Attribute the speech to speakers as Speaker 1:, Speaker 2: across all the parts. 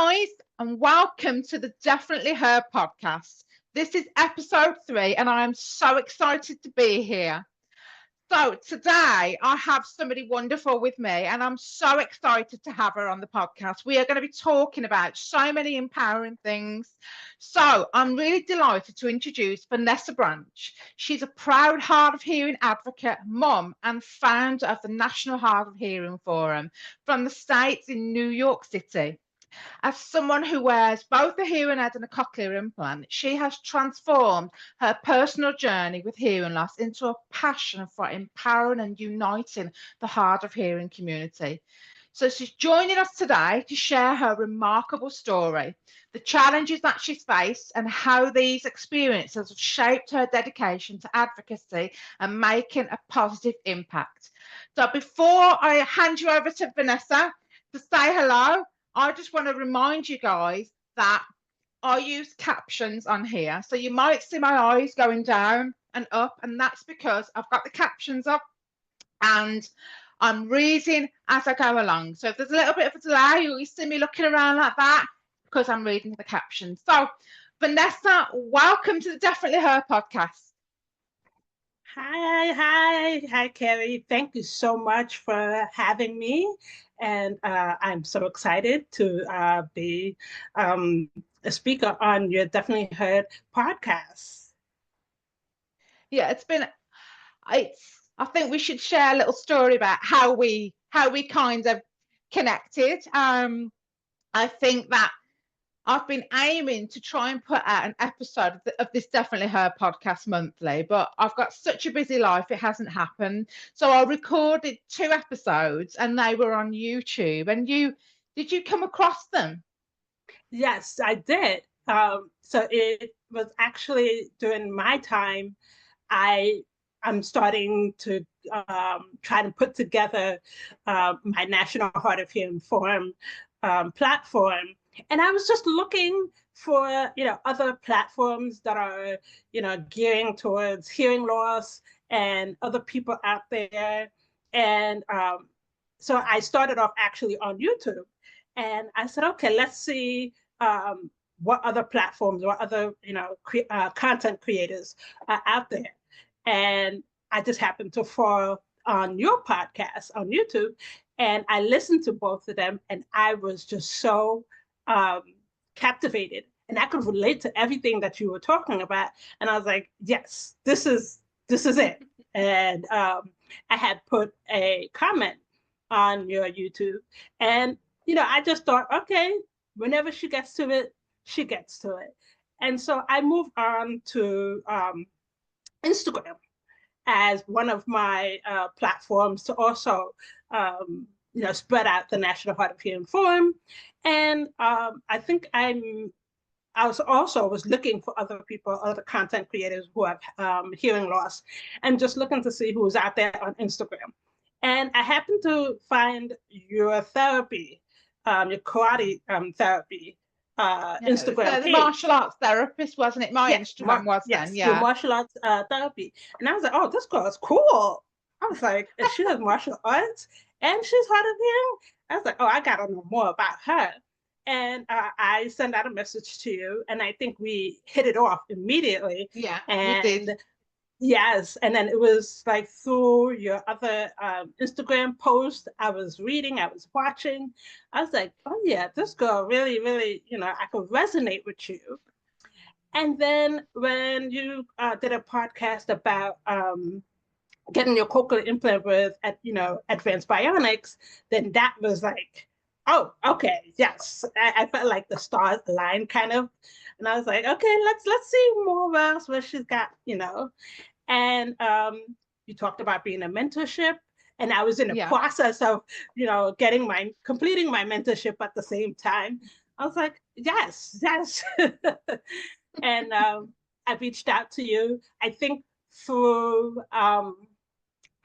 Speaker 1: guys, and welcome to the Definitely Her podcast. This is episode 3, and I am so excited to be here. So, today I have somebody wonderful with me, and I'm so excited to have her on the podcast. We are going to be talking about so many empowering things. So, I'm really delighted to introduce Vanessa Branch. She's a proud hard of hearing advocate, mum, and founder of the National Hard of Hearing Forum from the States in New York City. As someone who wears both a hearing aid and a cochlear implant, she has transformed her personal journey with hearing loss into a passion for empowering and uniting the hard of hearing community. So she's joining us today to share her remarkable story, the challenges that she's faced, and how these experiences have shaped her dedication to advocacy and making a positive impact. So before I hand you over to Vanessa to say hello, I just want to remind you guys that I use captions on here. So you might see my eyes going down and up, and that's because I've got the captions up and I'm reading as I go along. So if there's a little bit of a delay, you see me looking around like that because I'm reading the captions. So Vanessa, welcome to the Definitely Her podcast.
Speaker 2: Hi, Carrie. Thank you so much for having me. And I'm so excited to be a speaker on your Definitely Heard podcast.
Speaker 1: Yeah, I think we should share a little story about how we kind of connected. I think that I've been aiming to try and put out an episode of this Definitely Her podcast monthly, but I've got such a busy life, it hasn't happened. So I recorded 2 episodes and they were on YouTube. And did you come across them?
Speaker 2: Yes, I did. So it was actually during my time, I'm starting to try to put together my National Hard of Hearing Forum platform. And I was just looking for, other platforms that are, gearing towards hearing loss and other people out there. And so I started off actually on YouTube. And I said, okay, let's see what other platforms or other, content creators are out there. And I just happened to fall on your podcast on YouTube, and I listened to both of them, and I was just so captivated, and I could relate to everything that you were talking about. And I was like, yes, this is it. And I had put a comment on your YouTube, and I just thought, okay, whenever she gets to it, she gets to it. And so I moved on to Instagram as one of my platforms to also, spread out the National Hard of Hearing Forum. And I think I was looking for other people, other content creators who have hearing loss, and just looking to see who was out there on Instagram. And I happened to find your therapy, your karate therapy Instagram
Speaker 1: The
Speaker 2: page.
Speaker 1: martial arts therapist, wasn't it? My Instagram was then,
Speaker 2: Your
Speaker 1: yeah.
Speaker 2: martial arts therapy. And I was like, oh, this girl is cool. I was like, she does martial arts and she's hard of hearing. I was like, oh, I gotta know more about her. And I sent out a message to you, and I think we hit it off immediately.
Speaker 1: Yeah, we
Speaker 2: And
Speaker 1: did.
Speaker 2: yes, and then it was like through your other Instagram post, I was reading, I was watching. I was like, oh yeah, this girl really, really, I could resonate with you. And then when you did a podcast about getting your cochlear implant with, Advanced Bionics, then that was like, oh, okay, yes. I felt like the stars aligned kind of, and I was like, okay, let's see more else what she's got, And you talked about being a mentorship, and I was in the process of, completing my mentorship at the same time. I was like, yes. And I reached out to you, I think through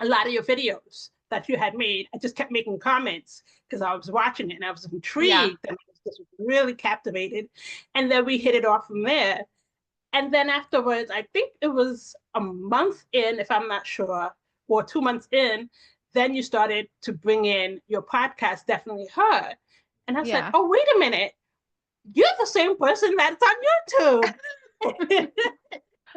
Speaker 2: a lot of your videos that you had made. I just kept making comments because I was watching it and I was intrigued and I was just really captivated. And then we hit it off from there. And then afterwards, I think it was a month in, if I'm not sure, or 2 months in, then you started to bring in your podcast, Definitely Her. And I was like, oh, wait a minute. you're the same person that's on YouTube.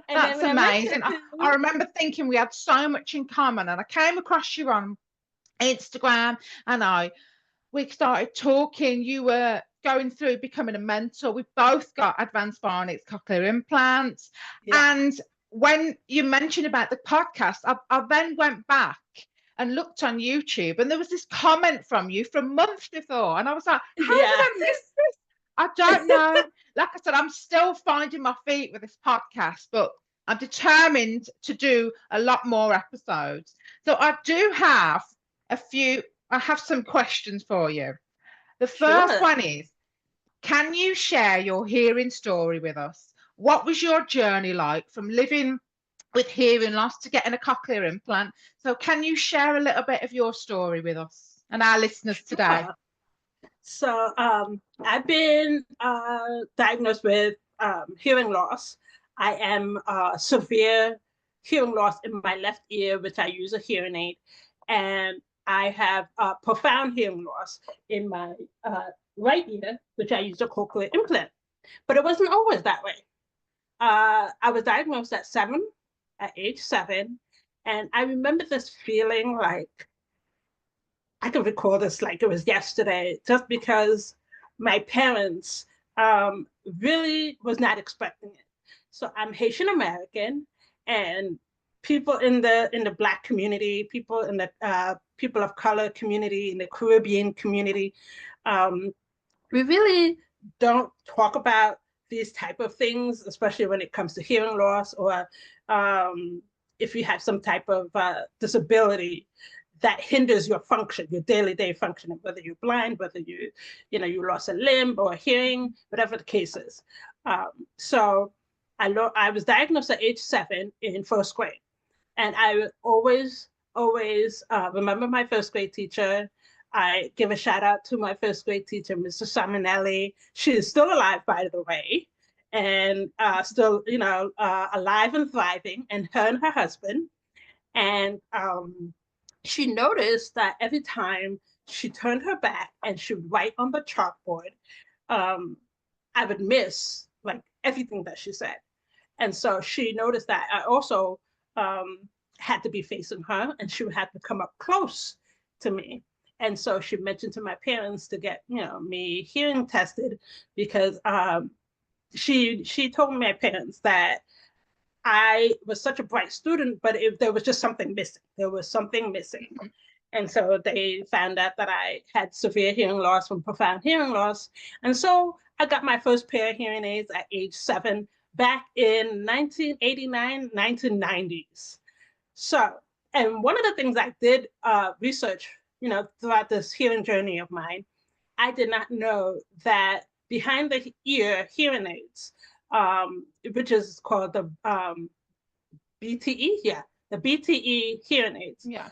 Speaker 2: And then
Speaker 1: That's
Speaker 2: when I
Speaker 1: amazing.
Speaker 2: mentioned
Speaker 1: I
Speaker 2: to,
Speaker 1: remember thinking we had so much in common, and I came across you on Instagram, and we started talking. You were going through becoming a mentor. We both got advanced phonics cochlear implants.
Speaker 2: yeah,
Speaker 1: And when you mentioned about the podcast, I then went back and looked on YouTube, and there was this comment from you from months before. And I was like, how did
Speaker 2: yeah.
Speaker 1: I miss this? I don't know. Like I said, I'm still finding my feet with this podcast, but I'm determined to do a lot more episodes. So I do have a few, I have some questions for you. The first
Speaker 2: Sure.
Speaker 1: one is, can you share your hearing story with us? What was your journey like from living with hearing loss to getting a cochlear implant? So can you share a little bit of your story with us and our listeners today?
Speaker 2: Sure. So I've been diagnosed with hearing loss. I am severe hearing loss in my left ear, which I use a hearing aid, and I have profound hearing loss in my right ear, which I use a cochlear implant. But it wasn't always that way. I was diagnosed at age 7, and I remember this feeling like I can recall this like it was yesterday, just because my parents really was not expecting it. So I'm Haitian American, and people in the Black community, people in the people of color community, in the Caribbean community, um, we really don't talk about these type of things, especially when it comes to hearing loss, or if you have some type of disability that hinders your function, your daily day functioning, whether you're blind, whether you lost a limb or hearing, whatever the case is. So I was diagnosed at age 7 in first grade, and I always remember my first grade teacher. I give a shout out to my first grade teacher, Mr. Simonelli. She is still alive, by the way, and still, alive and thriving, and her husband. And she noticed that every time she turned her back and she would write on the chalkboard, um, I would miss like everything that she said. And so she noticed that I also um, had to be facing her, and she would have to come up close to me. And so she mentioned to my parents to get, me hearing tested, because she told my parents that I was such a bright student, but if there was just something missing, there was something missing.
Speaker 1: Mhm.
Speaker 2: And so they found out that I had severe hearing loss from profound hearing loss. And so I got my first pair of hearing aids at age 7 back in 1989, 1990s. So, and one of the things I did research, throughout this hearing journey of mine, I did not know that behind the ear hearing aids, which is called the BTE, yeah, the BTE hearing aids,
Speaker 1: Yeah.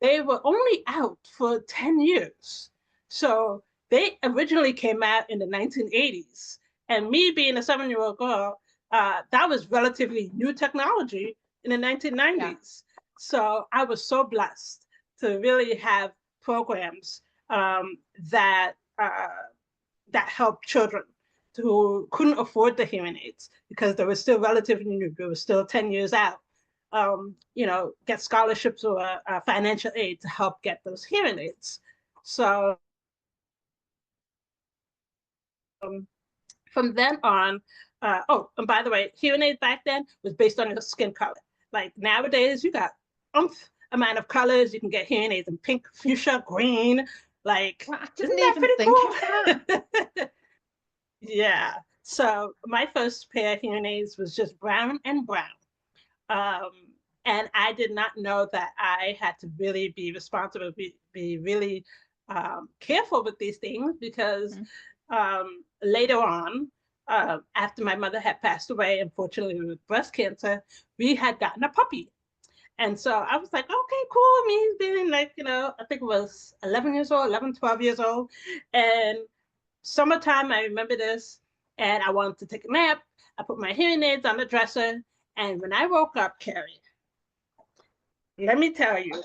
Speaker 2: they were only out for 10 years. So they originally came out in the 1980s. And me being a 7-year-old girl, that was relatively new technology in the
Speaker 1: Yeah.
Speaker 2: 1990s. So I was so blessed to really have programs that that helped children who couldn't afford the hearing aids, because they were still relatively new. They were still 10 years out. Get scholarships or financial aid to help get those hearing aids. So from then on, and by the way, hearing aids back then was based on your skin color. Like nowadays, you got amount of colors. You can get hearing aids in pink, fuchsia, green. Like,
Speaker 1: Well, I
Speaker 2: isn't
Speaker 1: didn't
Speaker 2: that
Speaker 1: even think of that.
Speaker 2: pretty cool? Yeah. So my first pair of hearing aids was just brown and brown. Um, and I did not know that I had to really be responsible, be really careful with these things, because
Speaker 1: Mhm.
Speaker 2: later on, after my mother had passed away, unfortunately with breast cancer, we had gotten a puppy. And so I was like, okay, cool. Me, he's been like, I think it was 11 years old, 11, 12 years old. And summertime, I remember this, and I wanted to take a nap. I put my hearing aids on the dresser, and when I woke up, Carrie, let me tell you,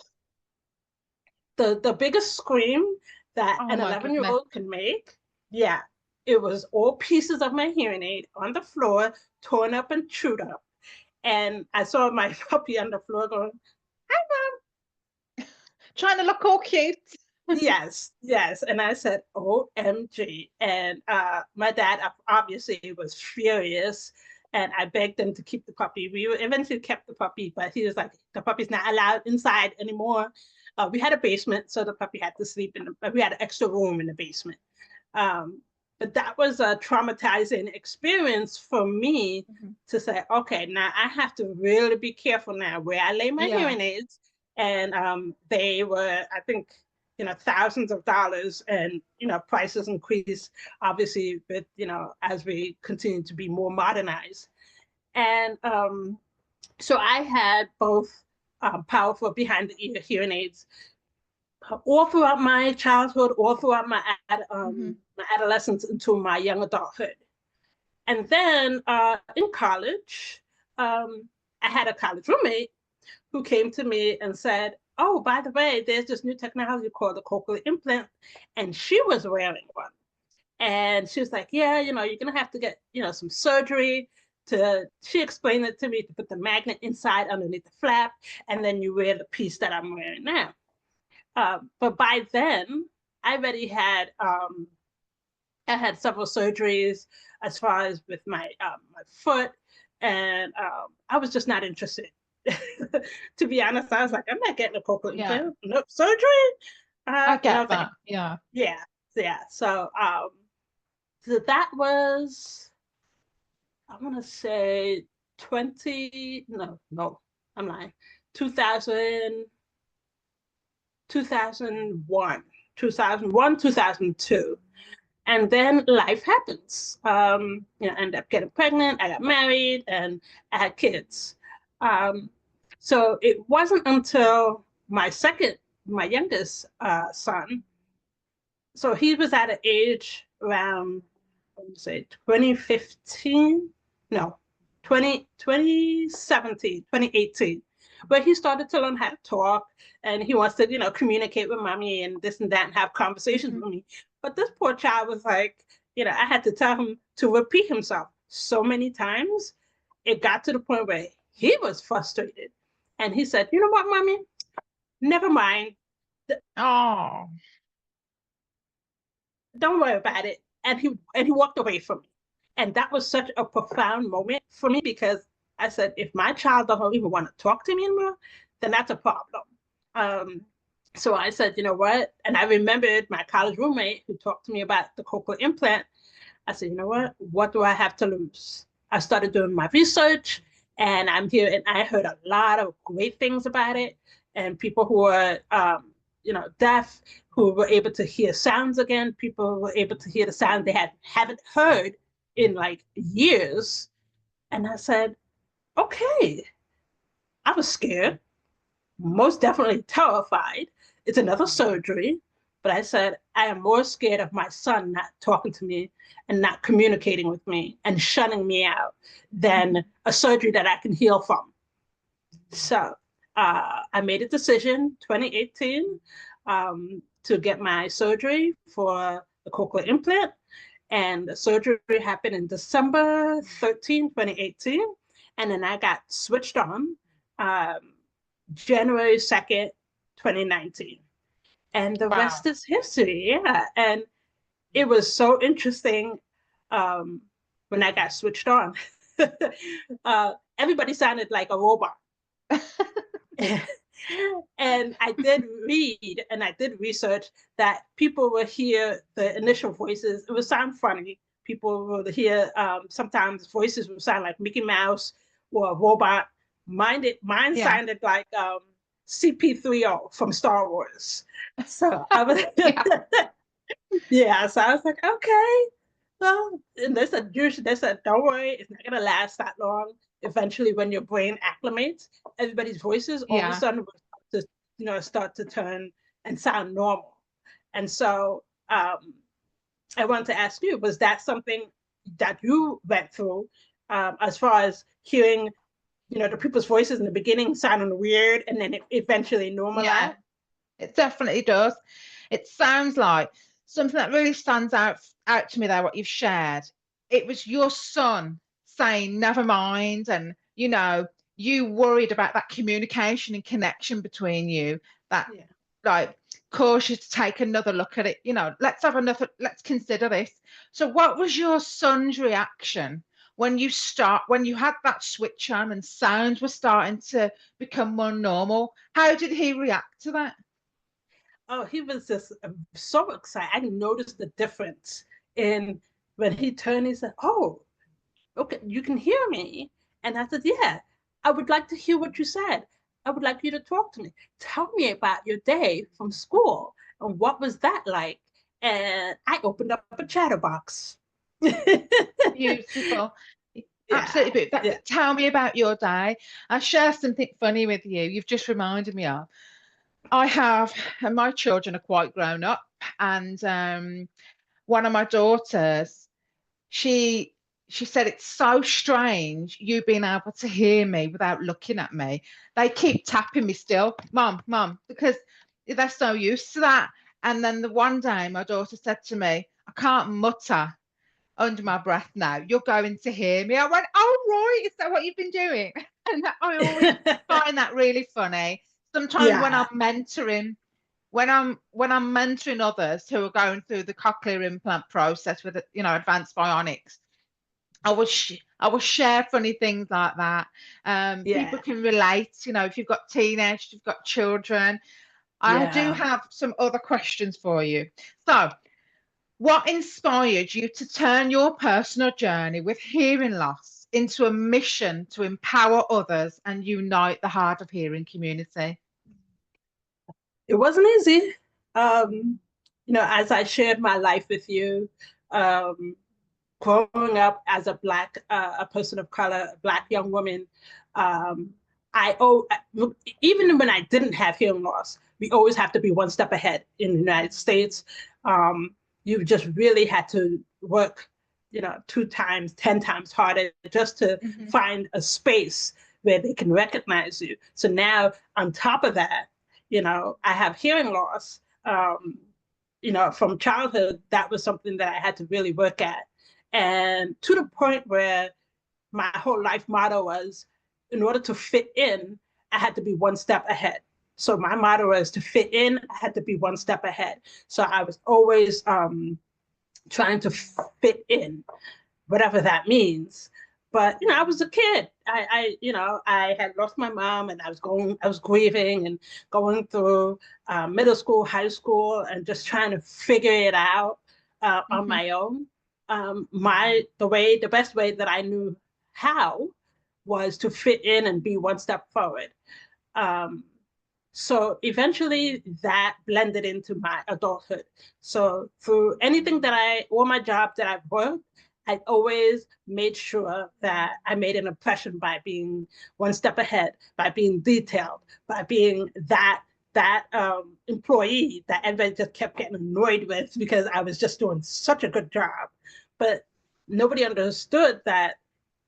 Speaker 2: the biggest scream that
Speaker 1: Oh
Speaker 2: an
Speaker 1: my
Speaker 2: 11-year-old
Speaker 1: goodness.
Speaker 2: can make, yeah. it was all pieces of my hearing aid on the floor, torn up and chewed up. And I saw my puppy on the floor going, "Hi, Mom."
Speaker 1: Trying to look all cute.
Speaker 2: Yes, yes. And I said, OMG. And my dad obviously was furious. And I begged him to keep the puppy. We eventually kept the puppy, but he was like, the puppy's not allowed inside anymore. We had a basement, so the puppy had to sleep we had an extra room in the basement. Um, but that was a traumatizing experience for me to say, okay, now I have to really be careful now where I lay my hearing aids. And they were, I think, thousands of dollars, and prices increase obviously with as we continue to be more modernized. And so I had both powerful behind the ear hearing aids all throughout my childhood, all throughout my adolescence into my young adulthood. And then in college, I had a college roommate who came to me and said, "Oh, by the way, there's this new technology called the cochlear implant." And she was wearing one. And she was like, "Yeah, you're going to have to get, some surgery she explained it to me, to put the magnet inside underneath the flap, and then you wear the piece that I'm wearing now." But by then, I already had, I had several surgeries as far as with my foot, and I was just not interested. To be honest, I was like, I'm not getting a cochlear implant. Nope, surgery.
Speaker 1: I get
Speaker 2: no,
Speaker 1: that. Yeah.
Speaker 2: So that was, I'm gonna say 20. No, I'm lying. 2000, 2001, 2002. And then life happens. I ended up getting pregnant, I got married, and I had kids. So it wasn't until my youngest son, so he was at an age around, I would say 2015, no, 2017, 2018, where he started to learn how to talk, and he wants to, communicate with mommy and this and that and have conversations with me. But this poor child was like, I had to tell him to repeat himself so many times. It got to the point where he was frustrated. And he said, "You know what, mommy? Never mind.
Speaker 1: Oh.
Speaker 2: Don't worry about it." And he walked away from me. And that was such a profound moment for me, because I said, if my child doesn't even want to talk to me anymore, then that's a problem. So I said, you know what? And I remembered my college roommate who talked to me about the cochlear implant. I said, you know what do I have to lose? I started doing my research, and I'm here, and I heard a lot of great things about it, and people who are deaf, who were able to hear sounds again, people who were able to hear the sound they haven't heard in like years. And I said, okay. I was scared, most definitely terrified. It's another surgery. But I said, I am more scared of my son not talking to me and not communicating with me and shutting me out than a surgery that I can heal from. So I made a decision 2018 to get my surgery for the cochlear implant. And the surgery happened in December 13, 2018. And then I got switched on January 2nd, 2019. And the rest is history. Yeah. And it was so interesting when I got switched on. Everybody sounded like a robot. And I did read and I did research that people would hear the initial voices. It would sound funny. People would hear sometimes voices would sound like Mickey Mouse or a robot. Mine sounded like CP3O from Star Wars. So I was, so I was like, okay. Well, and they said, don't worry, it's not gonna last that long. Eventually, when your brain acclimates, everybody's voices all of a sudden will start to turn and sound normal. And so I wanted to ask you, was that something that you went through as far as hearing, the people's voices in the beginning sounding weird and then it eventually normalized?
Speaker 1: Yeah, it definitely does. It sounds like something that really stands out to me there, what you've shared. It was your son saying, never mind, and you worried about that communication and connection between you, that
Speaker 2: Yeah.
Speaker 1: like caused you to take another look at it. Let's consider this. So what was your son's reaction when you had that switch on and sounds were starting to become more normal? How did he react to that?
Speaker 2: Oh, he was just so excited. I noticed the difference in when he turned. He said, "Oh, okay, you can hear me." And I said, "Yeah, I would like to hear what you said. I would like you to talk to me. Tell me about your day from school and what was that like?" And I opened up a chatterbox.
Speaker 1: Beautiful.
Speaker 2: Yeah,
Speaker 1: Absolutely.
Speaker 2: yeah,
Speaker 1: Tell me about your day. I'll share something funny with you. You've just reminded me of. I have, and my children are quite grown up, and one of my daughters, she she said it's so strange you being able to hear me without looking at me. They keep tapping me still, mum, mum, because they're so used to that. And then the one day my daughter said to me, I can't mutter under my breath now. You're going to hear me. I went, oh, right. Is that what you've been doing? And I always find that really funny. Sometimes
Speaker 2: yeah,
Speaker 1: when I'm mentoring others who are going through the cochlear implant process with advanced bionics, I will share funny things like that. People
Speaker 2: yeah,
Speaker 1: can relate. If you've got teenagers, you've got children. I do
Speaker 2: yeah.
Speaker 1: have some other questions for you. So, what inspired you to turn your personal journey with hearing loss into a mission to empower others and unite the hard of hearing community?
Speaker 2: It wasn't easy. Um, as I shared my life with you, um, growing up as a person of color, Black young woman, um, I owe, even when I didn't have hearing loss, we always have to be one step ahead in the United States. Um, you just really had to work, 2 times, 10 times harder just to
Speaker 1: Mhm.
Speaker 2: find a space where they can recognize you. So now, on top of that, I have hearing loss. From childhood, that was something that I had to really work at, and to the point where my whole life motto was, in order to fit in, I had to be one step ahead. So my motto was, to fit in, I had to be one step ahead. So I was always trying to fit in, whatever that means. But I was a kid. I had lost my mom, and I was grieving and going through middle school, high school, and just trying to figure it out on
Speaker 1: Mhm.
Speaker 2: my own. The best way that I knew how was to fit in and be one step forward. Um, so eventually that blended into my adulthood. So through all my jobs that I've worked, I always made sure that I made an impression by being one step ahead, by being detailed, by being that employee that everybody just kept getting annoyed with because I was just doing such a good job. But nobody understood that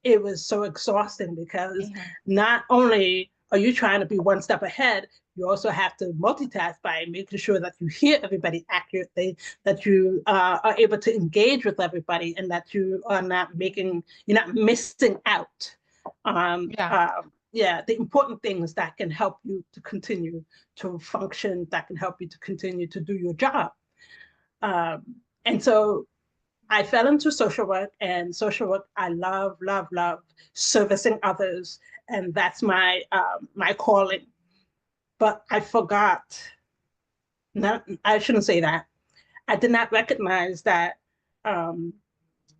Speaker 2: it was so exhausting, because
Speaker 1: Yeah.
Speaker 2: not only are you trying to be one step ahead, you also have to multitask by making sure that you hear everybody accurately, that you are able to engage with everybody, and that you're not missing out on
Speaker 1: Yeah.
Speaker 2: the important things that can help you to continue to function, that can help you to continue to do your job. Um, and so I fell into social work, and social work, I love, love, love servicing others, and that's my calling. But I forgot. Not, I shouldn't say that. I did not recognize that um,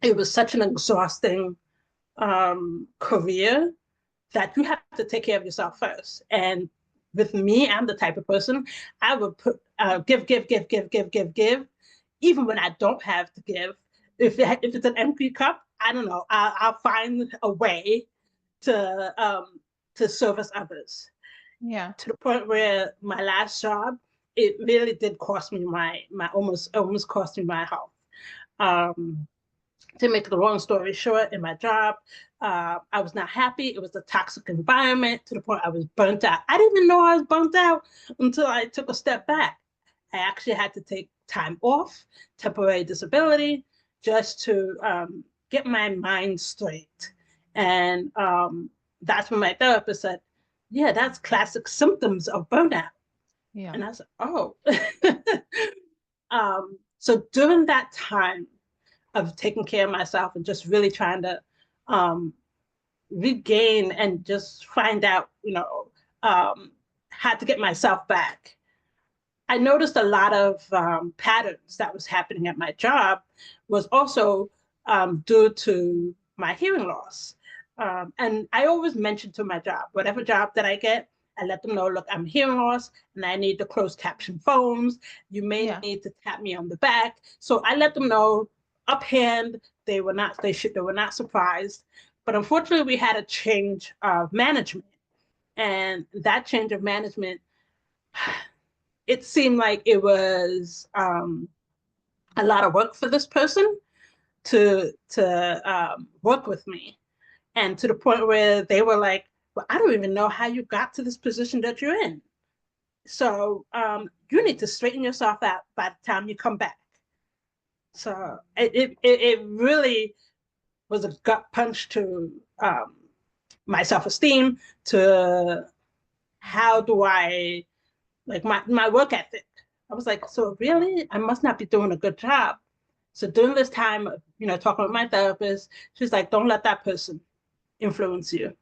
Speaker 2: it was such an exhausting career, that you have to take care of yourself first. And with me, I'm the type of person, I would put give, give, give, give, give, give, give, even when I don't have to give. If it's an empty cup, I don't know. I'll find a way to service others,
Speaker 1: Yeah.
Speaker 2: to the point where my last job, it really did cost me my almost cost me my health. Um, to make the long story short, in my job, I was not happy. It was a toxic environment, to the point I was burnt out. I didn't even know I was burnt out until I took a step back. I actually had to take time off, temporary disability, just to get my mind straight. And that's when my therapist said, yeah, that's classic symptoms of burnout.
Speaker 1: Yeah.
Speaker 2: And I said, oh. So during that time of taking care of myself and just really trying to um, regain and just find out, how to get myself back, I noticed a lot of patterns that was happening at my job was also due to my hearing loss. And I always mention to my job, whatever job that I get, I let them know, look, I'm hearing loss and I need the closed caption phones. You may need to tap me on the back. So I let them know uphand. They were not surprised. But unfortunately, we had a change of management. And that change of management, it seemed like it was a lot of work for this person to work with me, and to the point where they were like, "Well, I don't even know how you got to this position that you're in. So you need to straighten yourself out by the time you come back." So it really was a gut punch to my self-esteem, to how do I like my work ethic. I was like, so really, I must not be doing a good job. So during this time, talking with my therapist, she's like, don't let that person influence you.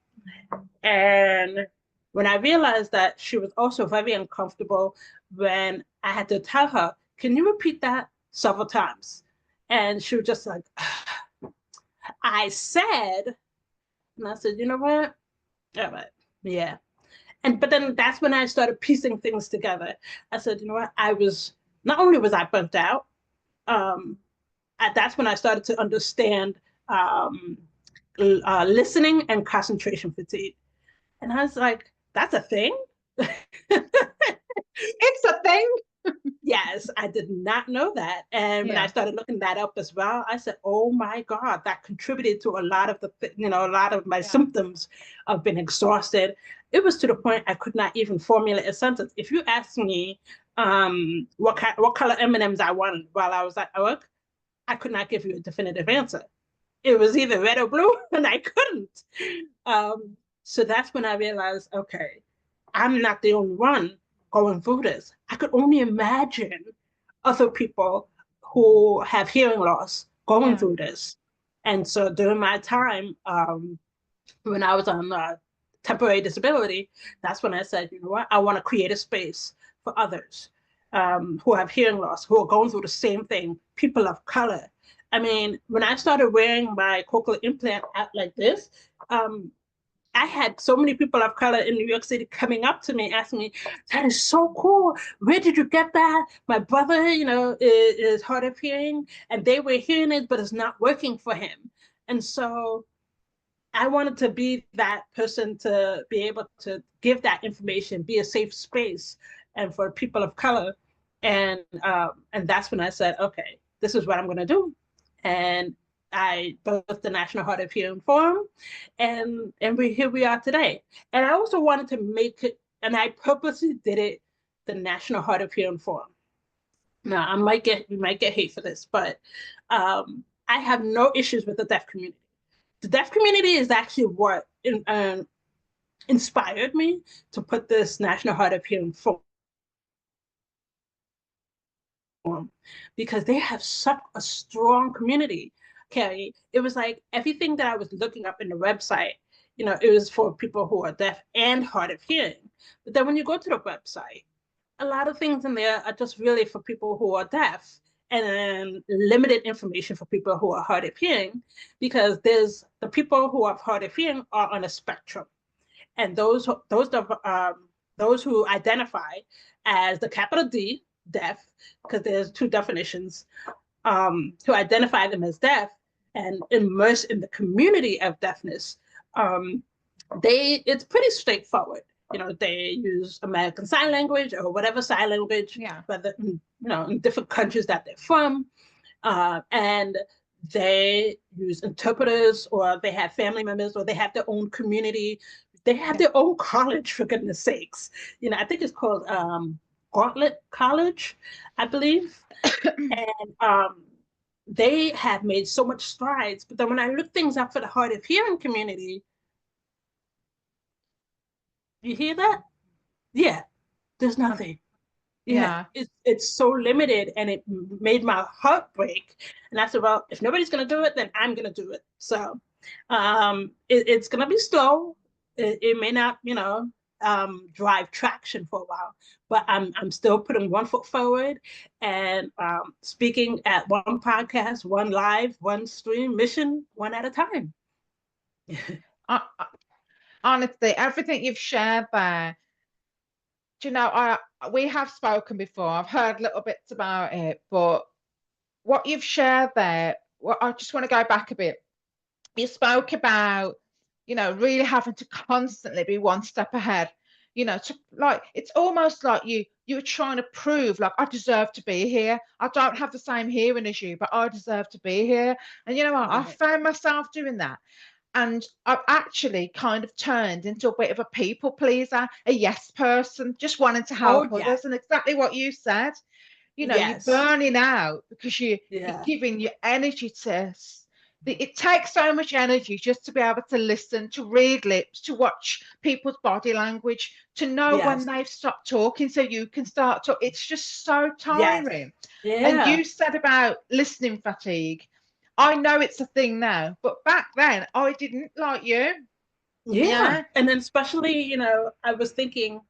Speaker 2: And when I realized that, she was also very uncomfortable when I had to tell her, can you repeat that several times? And she was just like, I said, and I said, you know what? All right, yeah. But then that's when I started piecing things together. I said, you know what? Not only was I burnt out, um, that's when I started to understand listening and concentration fatigue. And I was like, that's a thing?
Speaker 1: It's a thing.
Speaker 2: Yes, I did not know that. And when I started looking that up as well, I said, oh my God, that contributed to a lot of a lot of my symptoms of being exhausted. It was to the point I could not even formulate a sentence. If you asked me what color M&Ms I wanted while I was at work, I could not give you a definitive answer. It was either red or blue, and I couldn't. So that's when I realized, okay, I'm not the only one going through this. I could only imagine other people who have hearing loss going through this. And so during my time, when I was on temporary disability, that's when I said, you know what, I want to create a space for others who have hearing loss, who are going through the same thing, people of color. I mean, when I started wearing my cochlear implant out like this, I had so many people of color in New York City coming up to me, asking me, that is so cool. Where did you get that? My brother, is hard of hearing, and they were hearing it, but it's not working for him. And so I wanted to be that person to be able to give that information, be a safe space, and for people of color. And that's when I said, okay, this is what I'm going to do. And I birthed the National Hard of Hearing Forum, and here we are today. And I also wanted to make it, and I purposely did it, the National Hard of Hearing Forum. Now, we might get hate for this, but I have no issues with the deaf community. The deaf community is actually what inspired me to put this National Hard of Hearing Forum, because they have such a strong community, Carrie. It was like everything that I was looking up in the website, it was for people who are deaf and hard of hearing. But then when you go to the website, a lot of things in there are just really for people who are deaf, and then limited information for people who are hard of hearing, because there's the people who are hard of hearing are on a spectrum, and those who identify as the capital D, deaf, because there's two definitions, who identify them as deaf and immerse in the community of deafness, it's pretty straightforward. They use American Sign Language or whatever sign language, whether in different countries that they're from, and they use interpreters, or they have family members, or they have their own community. They have their own college, for goodness sakes. I think it's called Gauntlet College, I believe. And they have made so much strides. But then when I look things up for the hard of hearing community, you hear that? Yeah, there's nothing. Yeah,
Speaker 1: Yeah.
Speaker 2: it's so limited, and it made my heart break. And I said, well, if nobody's gonna do it, then I'm gonna do it. So it's gonna be slow. It may not, drive traction for a while, but I'm still putting one foot forward and speaking at one podcast, one live, one stream mission, one at a time.
Speaker 1: I, honestly, everything you've shared there, do you know, we have spoken before. I've heard little bits about it, but what you've shared there, well, I just want to go back a bit. You spoke about, really having to constantly be one step ahead. To like it's almost like you're trying to prove like I deserve to be here. I don't have the same hearing as you, but I deserve to be here. And you know what? I
Speaker 2: Right.
Speaker 1: found myself doing that. And I've actually kind of turned into a bit of a people pleaser, a yes person, just wanting to
Speaker 2: Oh
Speaker 1: help
Speaker 2: yeah.
Speaker 1: others. And exactly what you said, you're
Speaker 2: Yes.
Speaker 1: burning out because you're
Speaker 2: Yeah.
Speaker 1: giving your energy to it takes so much energy just to be able to listen, to read lips, to watch people's body language, to know when
Speaker 2: Yes.
Speaker 1: they've stopped talking so you can start to. It's just so
Speaker 2: Yes.
Speaker 1: tiring. And
Speaker 2: Yeah.
Speaker 1: you said about listening fatigue. I know it's a thing now, but back then I didn't like you.
Speaker 2: Yeah.
Speaker 1: Yeah.
Speaker 2: And then especially, I was thinking,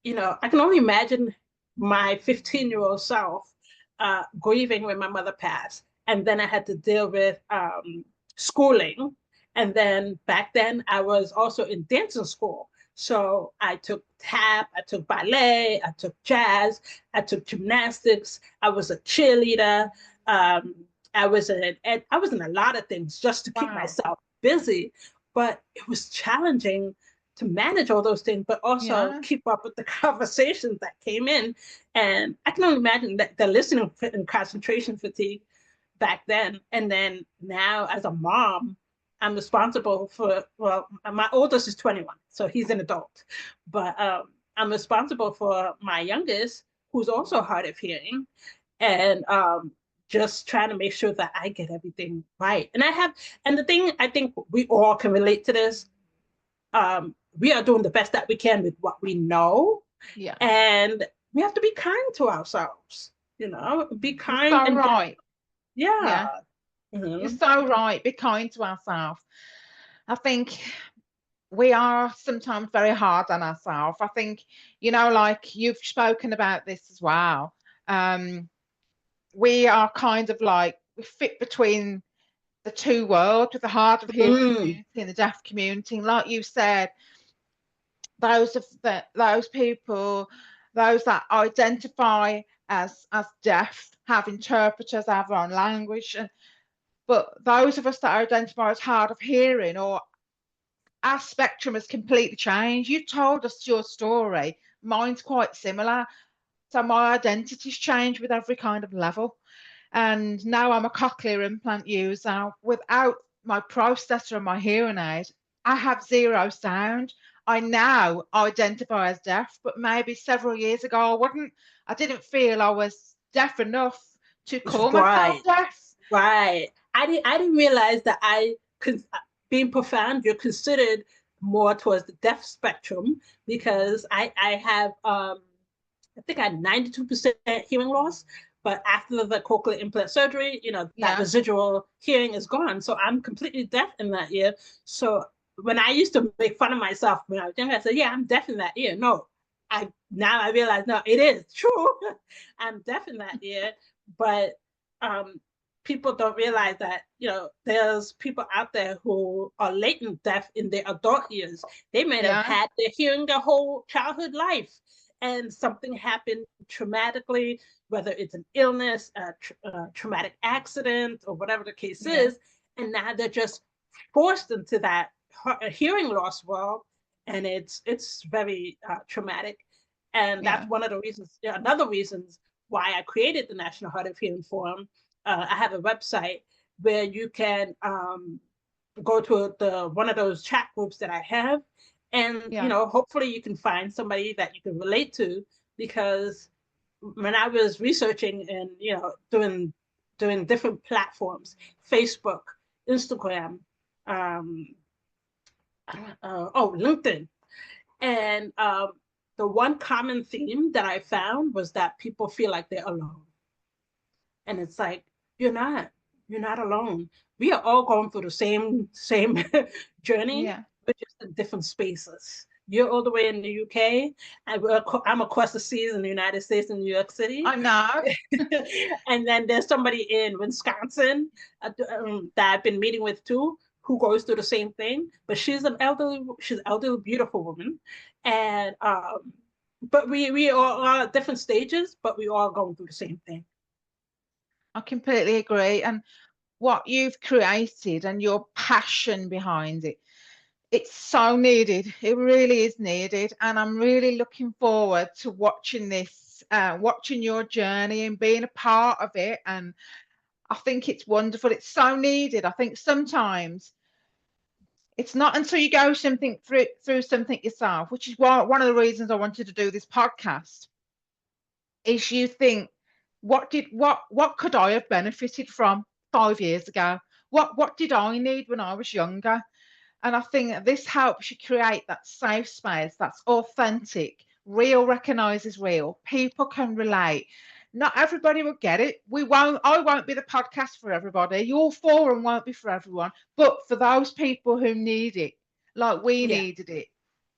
Speaker 2: I can only imagine my 15-year-old self grieving when my mother passed. And then I had to deal with schooling. And then back then, I was also in dancing school. So I took tap, I took ballet, I took jazz, I took gymnastics, I was a cheerleader. Um, I was in a lot of things just to keep
Speaker 1: Wow.
Speaker 2: myself busy, but it was challenging to manage all those things, but also
Speaker 1: Yeah.
Speaker 2: keep up with the conversations that came in. And I can only imagine that the listening and concentration fatigue back then. And then now as a mom, I'm responsible for, well, my oldest is 21, so he's an adult, but I'm responsible for my youngest, who's also hard of hearing, and just trying to make sure that I get everything right. And the thing I think we all can relate to this, we are doing the best that we can with what we know,
Speaker 1: Yeah.
Speaker 2: and we have to be kind to ourselves, be
Speaker 1: You're
Speaker 2: kind
Speaker 1: so
Speaker 2: and give,
Speaker 1: right.
Speaker 2: yeah.
Speaker 1: Yeah. You're
Speaker 2: Mhm.
Speaker 1: so right. Be kind to ourselves. I think we are sometimes very hard on ourselves. I think, like you've spoken about this as well. Um, we are kind of like we fit between the two worlds with the hard of hearing
Speaker 2: Mm.
Speaker 1: community and the deaf community. And like you said, those people, those that identify as deaf, have interpreters, have their own language. But those of us that identify as hard of hearing or our spectrum has completely changed. You told us your story. Mine's quite similar. So my identity's changed with every kind of level. And now I'm a cochlear implant user. Without my processor and my hearing aid, I have zero sound. I now identify as deaf, but maybe several years ago I wouldn't. I didn't feel I was deaf enough to call myself
Speaker 2: Right.
Speaker 1: deaf.
Speaker 2: Right. I didn't realize that being profound, you're considered more towards the deaf spectrum, because I have I think I had 92% hearing loss, but after the cochlear implant surgery, that
Speaker 1: Yeah.
Speaker 2: residual hearing is gone. So I'm completely deaf in that ear. So when I used to make fun of myself when I was younger, I said, yeah, I'm deaf in that ear. No, I realize, no, it is true. I'm deaf in that ear, but um people don't realize that there's people out there who are latent deaf in their adult years. They may have
Speaker 1: Yeah.
Speaker 2: had their hearing their whole childhood life, and something happened traumatically, whether it's an illness, a traumatic accident, or whatever the case
Speaker 1: Yeah.
Speaker 2: is, and now they're just forced into that hearing loss world, and it's very traumatic. And that's
Speaker 1: Yeah.
Speaker 2: one of the reasons, another reasons why I created the National Hard of Hearing Forum. I have a website where you can go to the one of those chat groups that I have, and
Speaker 1: Yeah.
Speaker 2: hopefully you can find somebody that you can relate to because when I was researching and doing different platforms, Facebook, Instagram, um, LinkedIn, and the one common theme that I found was that people feel like they're alone, and it's like you're not, you're not alone. We are all going through the same journey,
Speaker 1: Yeah.
Speaker 2: but just in different spaces. You're all the way in the UK, and I'm across the seas in the United States in New York City.
Speaker 1: I know.
Speaker 2: And then there's somebody in Wisconsin that I've been meeting with too, who goes through the same thing. But she's an elderly, beautiful woman, and but we all are at different stages, but we all going through the same thing.
Speaker 1: I completely agree. And what you've created and your passion behind it, it's so needed. It really is needed. And I'm really looking forward to watching this, watching your journey and being a part of it. And I think it's wonderful. It's so needed. I think sometimes it's not until you go something through something yourself, which is why one of the reasons I wanted to do this podcast, is you think, what could I have benefited from 5 years ago? What did I need when I was younger? And I think this helps you create that safe space that's authentic, real, recognizes real. People can relate. Not everybody will get it. I won't be the podcast for everybody. Your forum won't be for everyone. But for those people who need it, like we
Speaker 2: Yeah,
Speaker 1: needed it,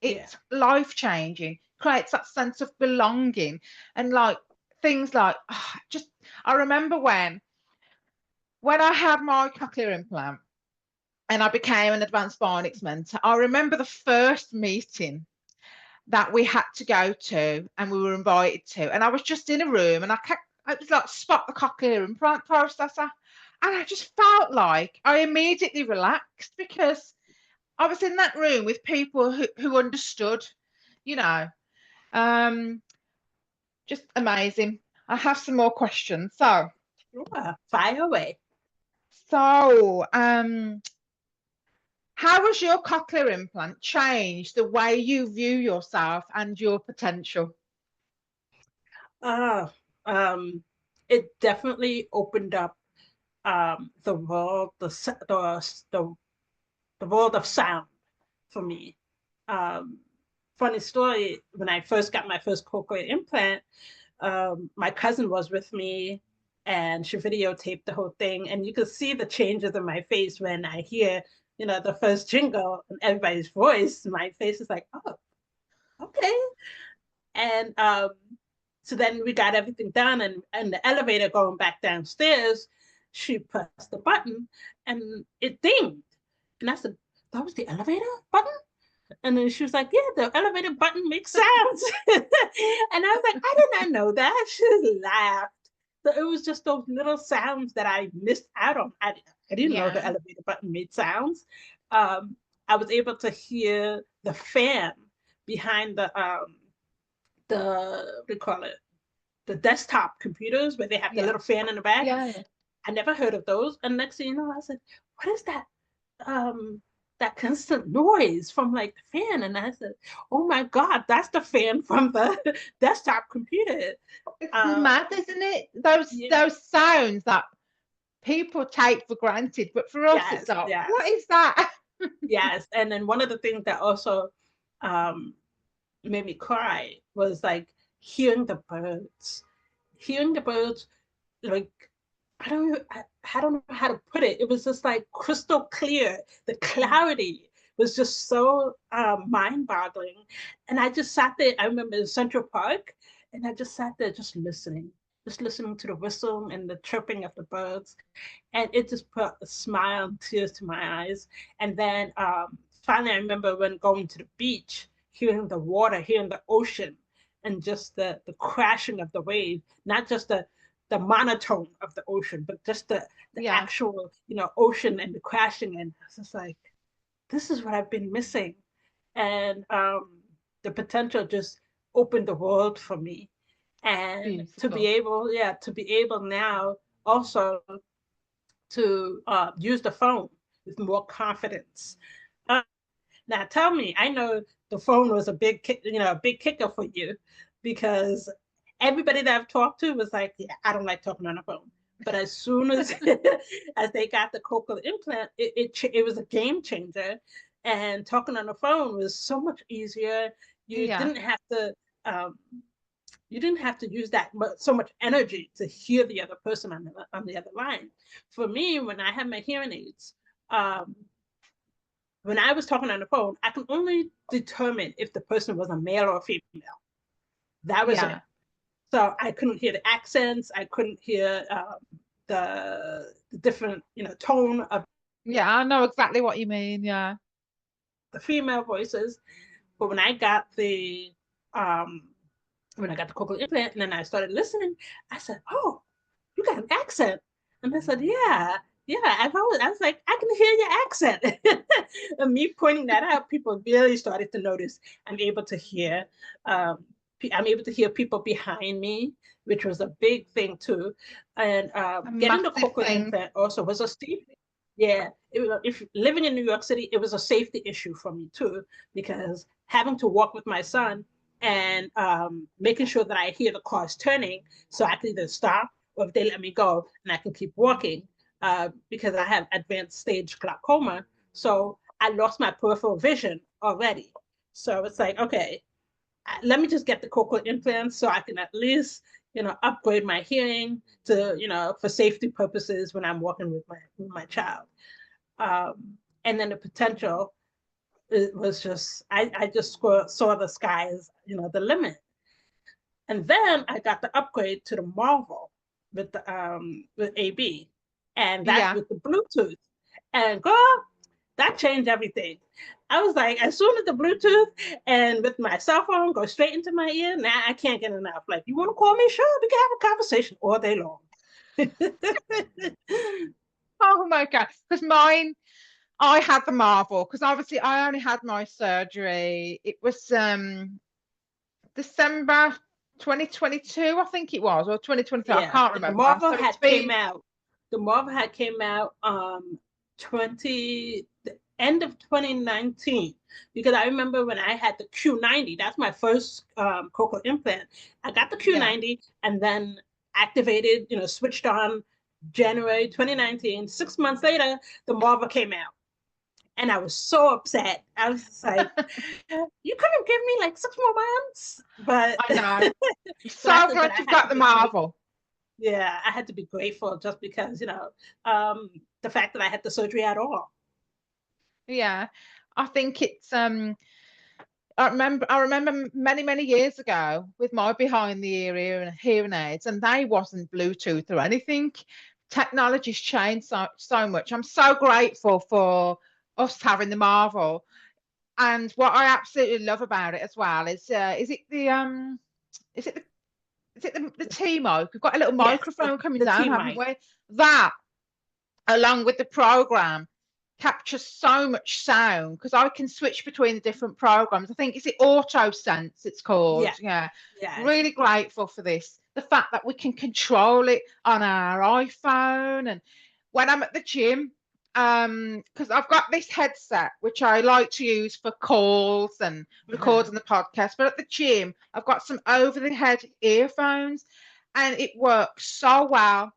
Speaker 2: yeah.
Speaker 1: it's life changing, creates that sense of belonging. And like things like, just, I remember when I had my cochlear implant and I became an advanced bionics mentor, I remember the first meeting that we had to go to and we were invited to. And I was just in a room and I was like, spot the cochlear implant processor. And I just felt like I immediately relaxed because I was in that room with people who understood, you know, um, just amazing. I have some more questions.
Speaker 2: Sure. Fire away.
Speaker 1: So, how has your cochlear implant changed the way you view yourself and your potential?
Speaker 2: Uh, um, it definitely opened up the world, the world of sound for me. Um, Funny story, when I first got my first cochlear implant, my cousin was with me and she videotaped the whole thing. And you could see the changes in my face when I hear, the first jingle and everybody's voice. My face is like, oh, okay. And so then we got everything done, and the elevator going back downstairs, she pressed the button and it dinged. And I said, that was the elevator button? And then she was like, yeah, the elevator button makes sounds. And I was like, I did not know that. She just laughed. So it was just those little sounds that I missed out on. I didn't know the
Speaker 1: Yeah,
Speaker 2: elevator button made sounds. Um, I was able to hear the fan behind the what do you call it? The desktop computers where they have the
Speaker 1: yeah,
Speaker 2: little fan in the back.
Speaker 1: yeah.
Speaker 2: I never heard of those. And next thing you know, I said, what is that? Um, that constant noise from like the fan. And I said, oh my God, that's the fan from the desktop computer.
Speaker 1: It's
Speaker 2: Uh,
Speaker 1: mad, isn't it? Those
Speaker 2: yeah,
Speaker 1: those sounds that people take for granted, but for us, it's
Speaker 2: yes,
Speaker 1: like, what
Speaker 2: yes,
Speaker 1: is that?
Speaker 2: yes. And then one of the things that also um, made me cry was like hearing the birds, hearing the birds like I don't know how to put it. It was just like crystal clear. The clarity was just so mind-boggling. And I just sat there. I remember in Central Park, and I just sat there just listening to the whistle and the chirping of the birds, and it just put a smile and tears to my eyes. And then finally, I remember when going to the beach, hearing the water, hearing the ocean, and just the crashing of the wave, not just the monotone of the ocean, but just the
Speaker 1: Yeah,
Speaker 2: actual, ocean and the crashing. And it's just like, this is what I've been missing. And the potential just opened the world for me. And
Speaker 1: beautiful.
Speaker 2: to be able now also to use the phone with more confidence. Uh, Now, tell me, I know the phone was a big kicker for you. because everybody that I've talked to was like, yeah, I don't like talking on the phone. But as soon as as they got the cochlear implant, it was a game changer, and talking on the phone was so much easier. You
Speaker 1: Yeah.
Speaker 2: didn't have to um, you didn't have to use that so much energy to hear the other person on the other line. For me, when I had my hearing aids, um, when I was talking on the phone, I can only determine if the person was a male or a female. That was it.
Speaker 1: Yeah.
Speaker 2: So I couldn't hear the accents. I couldn't hear the different, tone of
Speaker 1: Yeah. I know exactly what you mean. Yeah.
Speaker 2: the female voices. But um, when I got the cochlear implant, and then I started listening, I said, "Oh, you got an accent." And I said, "Yeah, yeah." I was like, "I can hear your accent." And me pointing that out, people really started to notice. I'm able to hear. Um, I'm able to hear people behind me, which was a big thing too. And
Speaker 1: A
Speaker 2: getting the
Speaker 1: massive
Speaker 2: cochlear
Speaker 1: thing.
Speaker 2: implant also was a safety. Yeah, if living in New York City, it was a safety issue for me too, because having to walk with my son and making sure that I hear the cars turning so I can either stop or if they let me go and I can keep walking because I have advanced stage glaucoma. So I lost my peripheral vision already. So it's like, okay, let me just get the cochlear implants so I can at least, upgrade my hearing to, for safety purposes when I'm walking with my child. And then the potential, it was just I just saw the sky as the limit. And then I got the upgrade to the Marvel with AB, and that's
Speaker 1: Yeah.
Speaker 2: with the Bluetooth. And girl, that changed everything. I was like, as soon as the Bluetooth and with my cell phone go straight into my ear, now I can't get enough. Like, you want to call me? Sure, we can have a conversation all day long.
Speaker 1: Oh my God. Because mine, I had the Marvel because obviously I only had my surgery. It was December 2022, I think it was, or 2023. I
Speaker 2: Yeah,
Speaker 1: can't
Speaker 2: the
Speaker 1: remember.
Speaker 2: Marvel
Speaker 1: So it's
Speaker 2: had came
Speaker 1: been,
Speaker 2: out. The Marvel had came out the end of 2019, because I remember when I had the Q90. That's my first cochlear implant. I got the
Speaker 1: yeah.
Speaker 2: Q90 and then activated, switched on January 2019. 6 months later, the Marvel came out. And I was so upset. I was just like, you couldn't give me like 6 more months. But
Speaker 1: I know. I'm
Speaker 2: but I
Speaker 1: so
Speaker 2: said, but
Speaker 1: glad
Speaker 2: I
Speaker 1: you've
Speaker 2: had to
Speaker 1: got the
Speaker 2: be grateful.
Speaker 1: Marvel.
Speaker 2: Yeah, I had to be grateful just because, um, the fact that I had the surgery at all.
Speaker 1: Yeah. I think it's I remember many, many years ago with my behind the ear and hearing aids, and they wasn't Bluetooth or anything. Technology's changed so much. I'm so grateful for us having the Marvel. And what I absolutely love about it as well is it the the T mic? We've got a little
Speaker 2: Yes,
Speaker 1: microphone coming
Speaker 2: the
Speaker 1: down,
Speaker 2: T
Speaker 1: haven't
Speaker 2: mic.
Speaker 1: we? That, along with the program, captures so much sound because I can switch between the different programs. I think is it Auto Sense it's called.
Speaker 2: Yeah,
Speaker 1: Yeah.
Speaker 2: yes.
Speaker 1: Really grateful for this. The fact that we can control it on our iPhone and when I'm at the gym, because I've got this headset which I like to use for calls and
Speaker 2: Uh-huh.
Speaker 1: recording the podcast, but at the gym I've got some over the head earphones and it works so well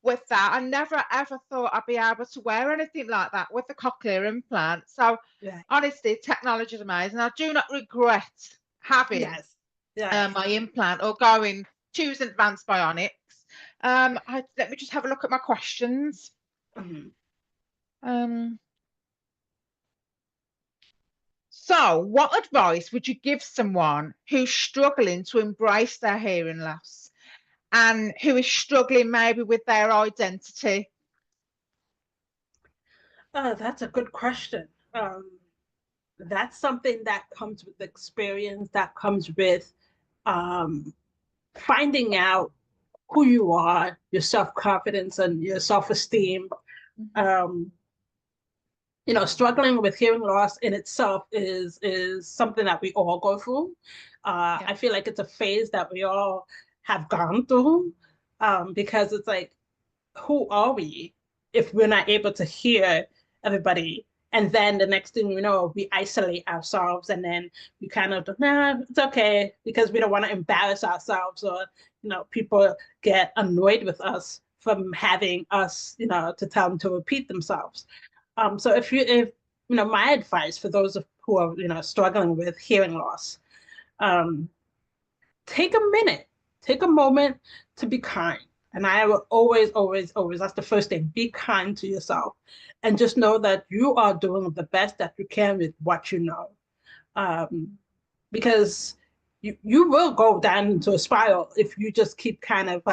Speaker 1: with that. I never ever thought I'd be able to wear anything like that with the cochlear implant. So
Speaker 2: Yeah.
Speaker 1: honestly, technology is amazing. I do not regret having
Speaker 2: Yes. Yes.
Speaker 1: my implant or choosing advanced bionics. Let me just have a look at my questions.
Speaker 2: Mhm.
Speaker 1: Um, so, what advice would you give someone who's struggling to embrace their hearing loss and who is struggling maybe with their identity?
Speaker 2: Oh, that's a good question. That's something that comes with experience, that comes with um, finding out who you are, your self-confidence and your self-esteem.
Speaker 1: Mhm.
Speaker 2: Um, Struggling with hearing loss in itself is something that we all go through.
Speaker 1: Yeah.
Speaker 2: I feel like it's a phase that we all have gone through, because it's like, who are we if we're not able to hear everybody? And then the next thing we know, we isolate ourselves, and then we kind of, nah, it's okay, because we don't want to embarrass ourselves, or, people get annoyed with us from having us, to tell them to repeat themselves. So if my advice for those who are, struggling with hearing loss, um, take a minute, take a moment to be kind. And I will always, always, always, that's the first thing, be kind to yourself. And just know that you are doing the best that you can with what you know. Um, because you will go down into a spiral if you just keep kind of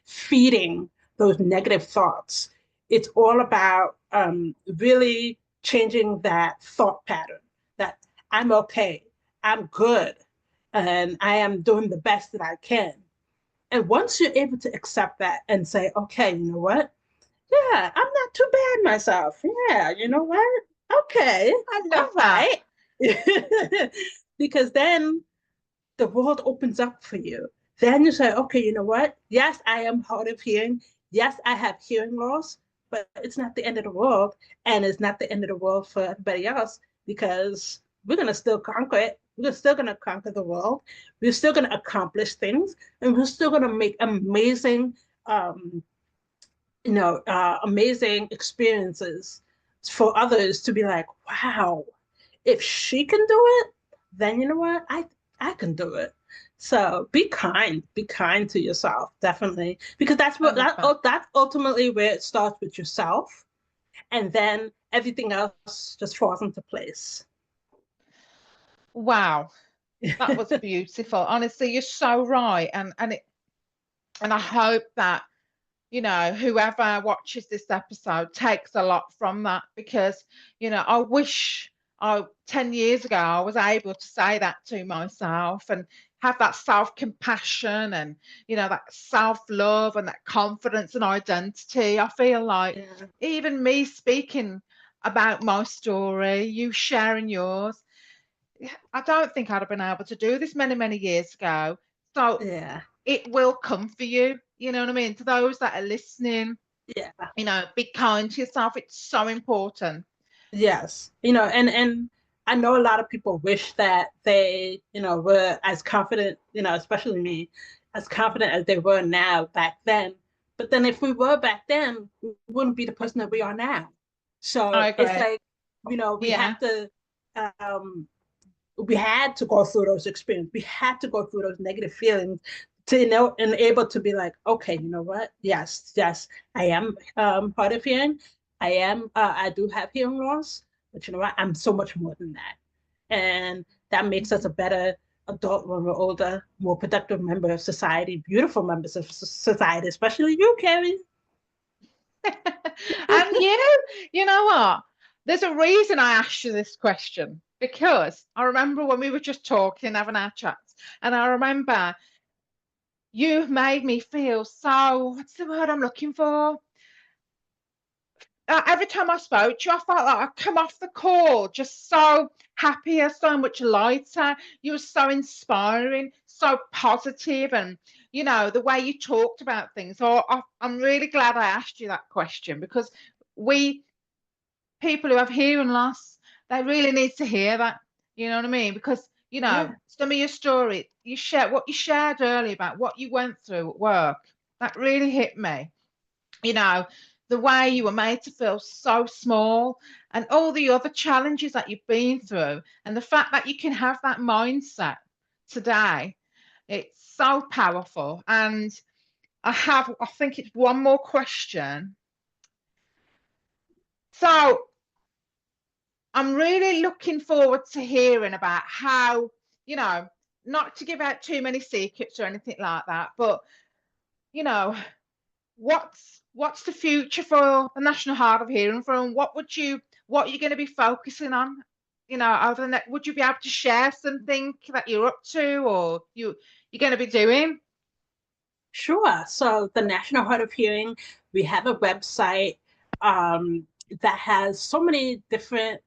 Speaker 2: feeding those negative thoughts. It's all about really changing that thought pattern that I'm okay, I'm good, and I am doing the best that I can. And once you're able to accept that and say, okay, you know what? Yeah, I'm not too bad myself. Yeah, you know what? Okay,
Speaker 1: I
Speaker 2: all
Speaker 1: love that.
Speaker 2: right. Because then the world opens up for you. Then you say, okay, you know what? Yes, I am hard of hearing. Yes, I have hearing loss, but it's not the end of the world. And it's not the end of the world for everybody else, because we're going to still conquer it. We're still going to conquer the world. We're still going to accomplish things, and we're still going to make amazing, um, amazing experiences for others to be like, wow, if she can do it, then you know what? I can do it. So be kind to yourself, definitely, because that's
Speaker 1: I
Speaker 2: what
Speaker 1: love that.
Speaker 2: that's ultimately where it starts with yourself, and then everything else just falls into place.
Speaker 1: Wow, that was beautiful. Honestly, you're so right. And I hope that, whoever watches this episode takes a lot from that, because, I wish 10 years ago I was able to say that to myself and have that self-compassion and, that self-love and that confidence and identity. I feel like
Speaker 2: Yeah,
Speaker 1: even me speaking about my story, you sharing yours, I don't think I'd have been able to do this many, many years ago. So
Speaker 2: yeah,
Speaker 1: it will come for you. You know what I mean? To those that are listening,
Speaker 2: yeah.
Speaker 1: be kind to yourself. It's so important.
Speaker 2: Yes, and I know a lot of people wish that they, were as confident, especially me, as confident as they were now back then. But then if we were back then, we wouldn't be the person that we are now. So
Speaker 1: I
Speaker 2: it's
Speaker 1: agree.
Speaker 2: like,
Speaker 1: Yeah.
Speaker 2: um, we had to go through those experiences. We had to go through those negative feelings to and able to be like, okay, you know what? Yes, yes, I am hard of hearing. I do have hearing loss, but you know what? I'm so much more than that, and that makes us a better adult when we're older, more productive member of society, beautiful members of society, especially you, Carrie.
Speaker 1: And you know what? There's a reason I asked you this question, because I remember when we were just talking, having our chats, and I remember you made me feel so, what's the word I'm looking for? Every time I spoke to you, I felt like I come off the call just so happier, so much lighter. You were so inspiring, so positive, and the way you talked about things. So I'm really glad I asked you that question, because we people who have hearing loss, they really need to hear that. You know what I mean? Because
Speaker 2: Yeah,
Speaker 1: some of your story, what you shared earlier about what you went through at work, that really hit me. you know, the way you were made to feel so small, and all the other challenges that you've been through, and the fact that you can have that mindset today, it's so powerful. And I think it's one more question. So I'm really looking forward to hearing about how, you know, not to give out too many secrets or anything like that, but, you know, what's the future for the National Hard of Hearing Forum? What are you going to be focusing on? Over the next, would you be able to share something that you're up to, or you're going to be doing?
Speaker 2: sure. So the National Hard of Hearing, we have a website um, that has so many different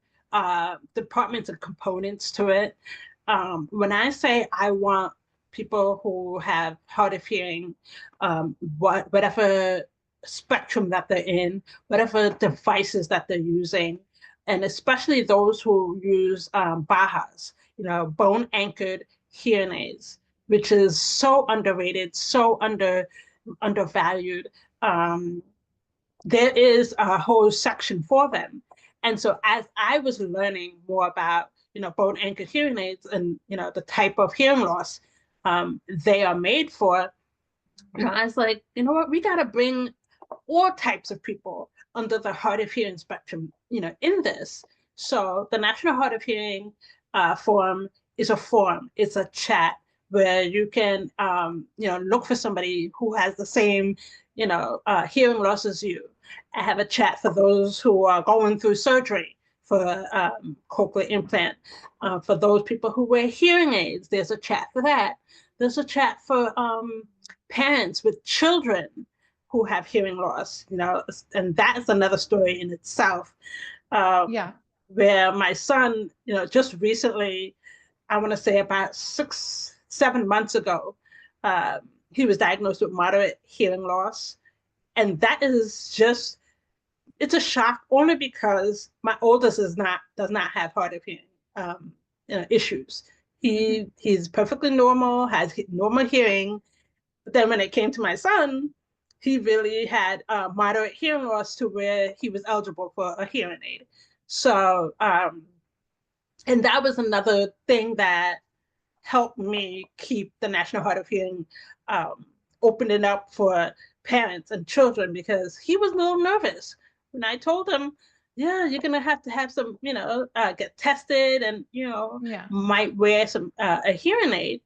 Speaker 2: departments and components to it. When I say I want people who have hard of hearing, whatever spectrum that they're in, whatever devices that they're using, and especially those who use Bahas, bone anchored hearing aids, which is so underrated, so undervalued. Um, there is a whole section for them. And so as I was learning more about, bone anchored hearing aids and, the type of hearing loss they are made for, I was like, you know what, we got to bring all types of people under the hard of hearing spectrum, in this. So the National Hard of Hearing Forum is a forum. It's a chat where you can, look for somebody who has the same, hearing loss as you. I have a chat for those who are going through surgery for cochlear implant. For those people who wear hearing aids, there's a chat for that. There's a chat for parents with children who have hearing loss, and that is another story in itself.
Speaker 1: Yeah.
Speaker 2: Where my son, just recently, I want to say about 6-7 months ago, he was diagnosed with moderate hearing loss. And that is just, it's a shock only because my oldest does not have hard of hearing issues. He's perfectly normal, has normal hearing. But then when it came to my son, he really had moderate hearing loss to where he was eligible for a hearing aid. So, and that was another thing that helped me keep the National Hard of Hearing opening up for parents and children, because he was a little nervous when I told him, yeah, you're gonna have to have some, get tested and
Speaker 1: Yeah.
Speaker 2: might wear some a hearing aid.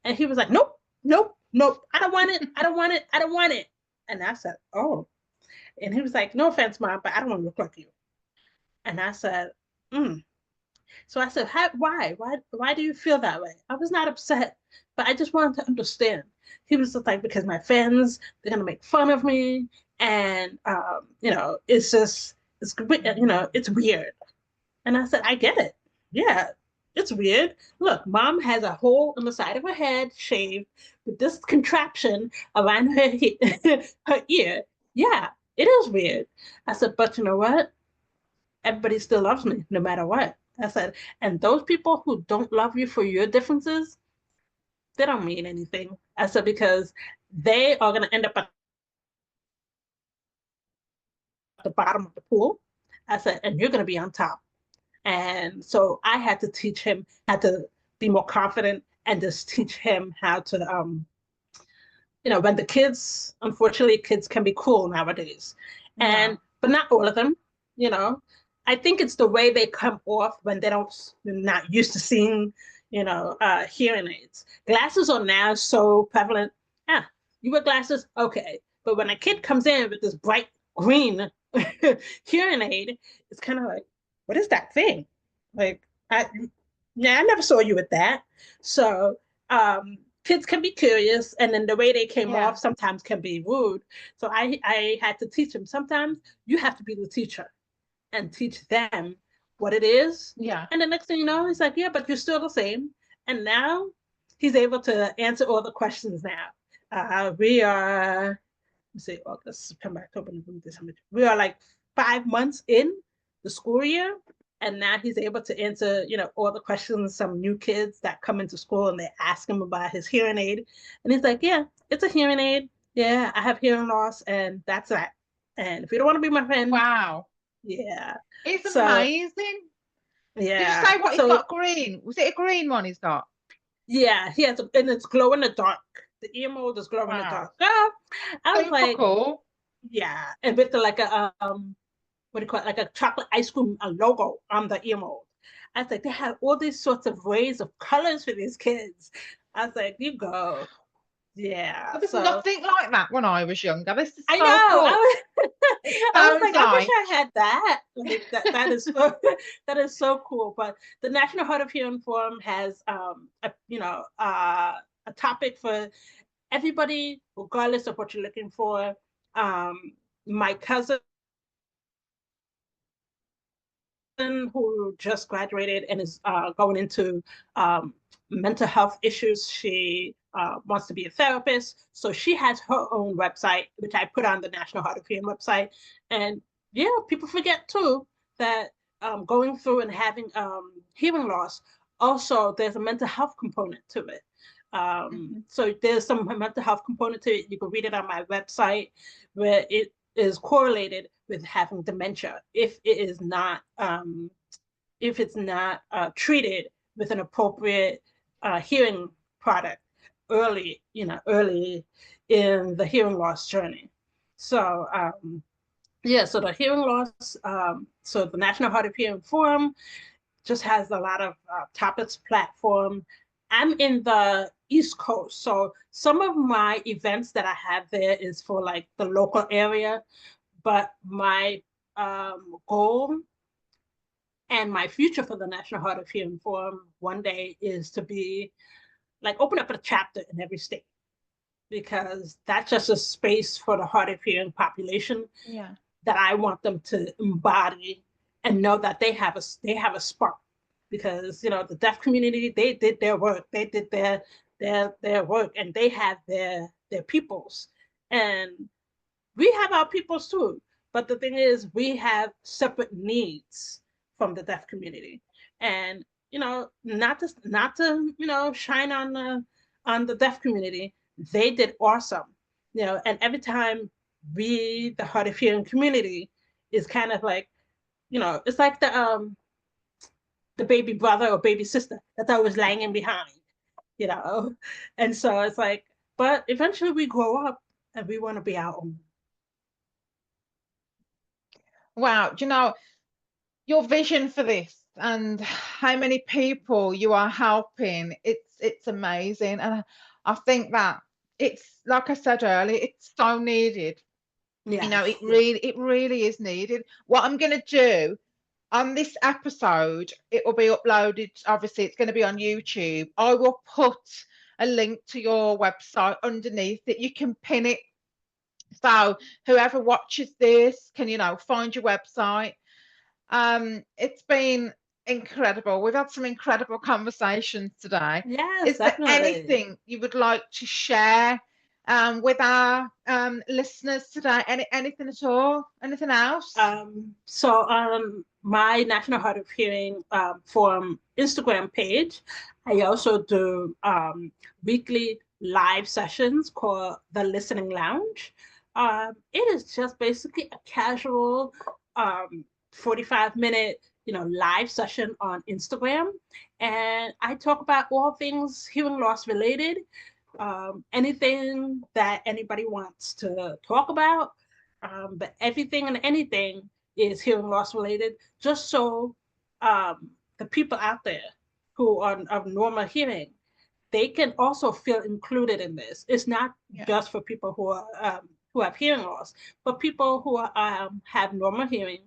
Speaker 2: And he was like, nope, nope, nope, I don't want it, I don't want it, I don't want it. And I said, oh. And he was like, no offense, mom, but I don't want to look like you. And I said, mm. So I said, why? Why do you feel that way? I was not upset, but I just wanted to understand. He was just like, because my friends, they're gonna make fun of me, and it's just, it's weird. And I said, I get it. Yeah, it's weird. Look, mom has a hole in the side of her head shaved with this contraption around her her ear. Yeah, it is weird. I said, but you know what? Everybody still loves me no matter what. I said, and those people who don't love you for your differences, they don't mean anything. I said, because they are going to end up at the bottom of the pool. I said, and you're going to be on top. And so I had to teach him how to be more confident and just teach him how to, when the kids, unfortunately, kids can be cruel nowadays.
Speaker 1: Yeah.
Speaker 2: But not all of them, you know. I think it's the way they come off when they're not used to seeing, hearing aids. Glasses are now so prevalent. Ah, you wear glasses? Okay. But when a kid comes in with this bright green hearing aid, it's kind of like, what is that thing? Like, I never saw you with that. So, kids can be curious, and then the way they came
Speaker 1: Yeah.
Speaker 2: off sometimes can be rude. So I had to teach them. Sometimes you have to be the teacher and teach them what it is.
Speaker 1: Yeah.
Speaker 2: And the next thing you know, he's like, yeah, but you're still the same. And now he's able to answer all the questions now. We are, let's say August, September, October, November, December. We are like 5 months in the school year. And now he's able to answer, all the questions. Some new kids that come into school and they ask him about his hearing aid. And he's like, yeah, it's a hearing aid. Yeah, I have hearing loss, and that's that. And if you don't want to be my friend,
Speaker 1: Wow.
Speaker 2: yeah.
Speaker 1: It's
Speaker 2: So
Speaker 1: amazing. Did you
Speaker 2: yeah.
Speaker 1: say what he's
Speaker 2: So
Speaker 1: got green? Was it a green one he's got?
Speaker 2: yeah, he has, and it's glow in the dark. The ear mold is glow in the
Speaker 1: Wow.
Speaker 2: dark. Oh, I was
Speaker 1: Super
Speaker 2: like,
Speaker 1: cool.
Speaker 2: yeah, and with the like a what do you call it, like a chocolate ice cream a logo on the ear mold. I was like, they have all these sorts of ways of colors for these kids. I was like, you go, yeah.
Speaker 1: There was
Speaker 2: So
Speaker 1: nothing like that when I was younger. This is
Speaker 2: I know.
Speaker 1: so cool. It
Speaker 2: I was
Speaker 1: sounds
Speaker 2: like, I wish
Speaker 1: like,
Speaker 2: I had that. Like that is so, that is so cool. But the National Hard of Hearing Forum has a topic for everybody, regardless of what you're looking for. My cousin who just graduated and is going into mental health issues. She wants to be a therapist. So she has her own website, which I put on the National Hard of Hearing website. And yeah, people forget too that going through and having hearing loss, also there's a mental health component to it. So there's some mental health component to it. You can read it on my website, where it is correlated with having dementia if it's not treated with an appropriate hearing product early in the hearing loss journey. So yeah, so the hearing loss, so the National Hard of Hearing Forum just has a lot of topics platform. I'm in the East Coast, so some of my events that I have there is for like the local area, but my goal and my future for the National Hard of Hearing Forum one day is to be like open up a chapter in every state, because that's just a space for the hard of hearing population.
Speaker 1: Yeah.
Speaker 2: That I want them to embody and know that they have a spark, because the deaf community, they did their work, they did their work, and they have their peoples, and we have our peoples too. But the thing is, we have separate needs from the deaf community, and not to shine on the deaf community. They did awesome, and every time we, the hard of hearing community, is kind of like, it's like the baby brother or baby sister that's always lagging behind, you know. And so it's like, but eventually we grow up and we want to be our own.
Speaker 1: Wow. Your vision for this and how many people you are helping, it's amazing. And I think that it's, like I said earlier, it's so needed.
Speaker 2: Yes,
Speaker 1: It really is needed. What I'm going to do on this episode, it will be uploaded. Obviously, it's going to be on YouTube. I will put a link to your website underneath it. You can pin it, so whoever watches this can, find your website. It's been incredible. We've had some incredible conversations today.
Speaker 2: yes,
Speaker 1: Is there
Speaker 2: definitely.
Speaker 1: anything you would like to share with our listeners today? Anything at all? Anything else?
Speaker 2: So on my National Hard of Hearing Forum Instagram page, I also do weekly live sessions called the Listening Lounge. It is just basically a casual 45-minute live session on Instagram, and I talk about all things hearing loss related, anything that anybody wants to talk about, but everything and anything is hearing loss related, just so the people out there who are of normal hearing, they can also feel included in this. It's not
Speaker 1: Yeah.
Speaker 2: just for people who have hearing loss, but people who have normal hearing,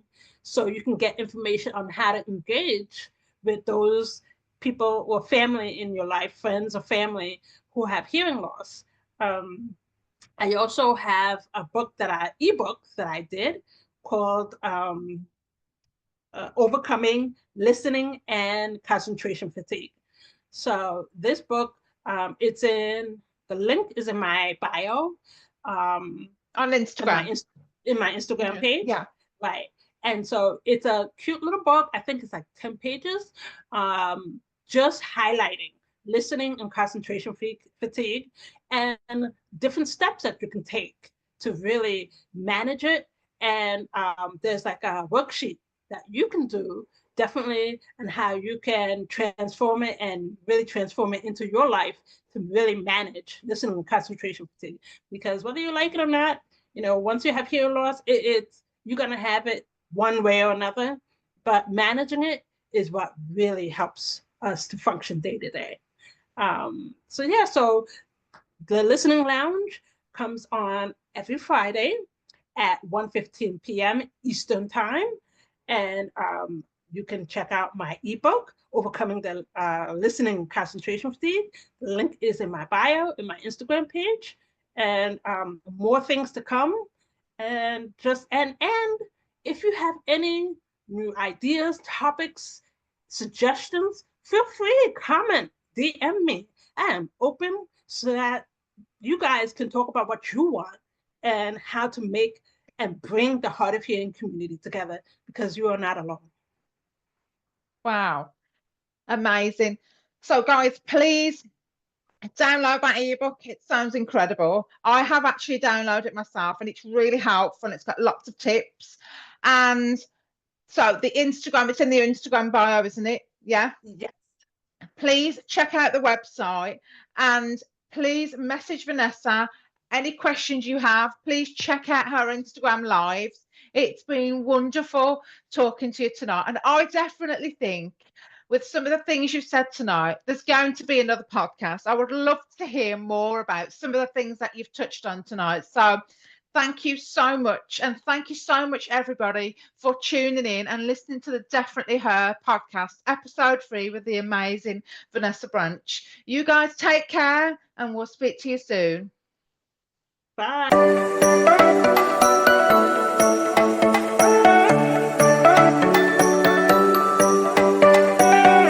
Speaker 2: so you can get information on how to engage with those people or family in your life, friends or family who have hearing loss. Um, I also have a ebook that I did called Overcoming Listening and Concentration Fatigue. So this book, the link is in my bio, um,
Speaker 1: On
Speaker 2: in my
Speaker 1: Instagram.
Speaker 2: in my Instagram
Speaker 1: Okay.
Speaker 2: page,
Speaker 1: Yeah.
Speaker 2: right? And so it's a cute little book. I think it's like 10 pages, just highlighting listening and concentration fatigue and different steps that you can take to really manage it. And there's like a worksheet that you can do definitely, and how you can transform it and really transform it into your life to really manage listening and concentration fatigue. Because whether you like it or not, once you have hearing loss, it's you're gonna have it one way or another, but managing it is what really helps us to function day to day. So yeah, so the Listening Lounge comes on every Friday at 1:15 p.m. Eastern Time. And you can check out my ebook, Overcoming the Listening Concentration Fatigue. The link is in my bio, in my Instagram page, and more things to come. And if you have any new ideas, topics, suggestions, feel free, comment, DM me. I am open so that you guys can talk about what you want and how to make and bring the hard of hearing community together, because you are not alone.
Speaker 1: Wow. Amazing. So guys, please download that ebook. It sounds incredible. I have actually downloaded it myself and it's really helpful. It's got lots of tips. And so the Instagram, it's in the Instagram bio, isn't it? Yeah.
Speaker 2: Yes.
Speaker 1: Please check out the website and please message Vanessa any questions you have. Please check out her Instagram lives. It's been wonderful talking to you tonight. And I definitely think with some of the things you said tonight, there's going to be another podcast. I would love to hear more about some of the things that you've touched on tonight. So thank you so much. And thank you so much, everybody, for tuning in and listening to the Definitely Her podcast, episode 3 with the amazing Vanessa Branch. You guys take care and we'll speak to you soon.
Speaker 2: Bye.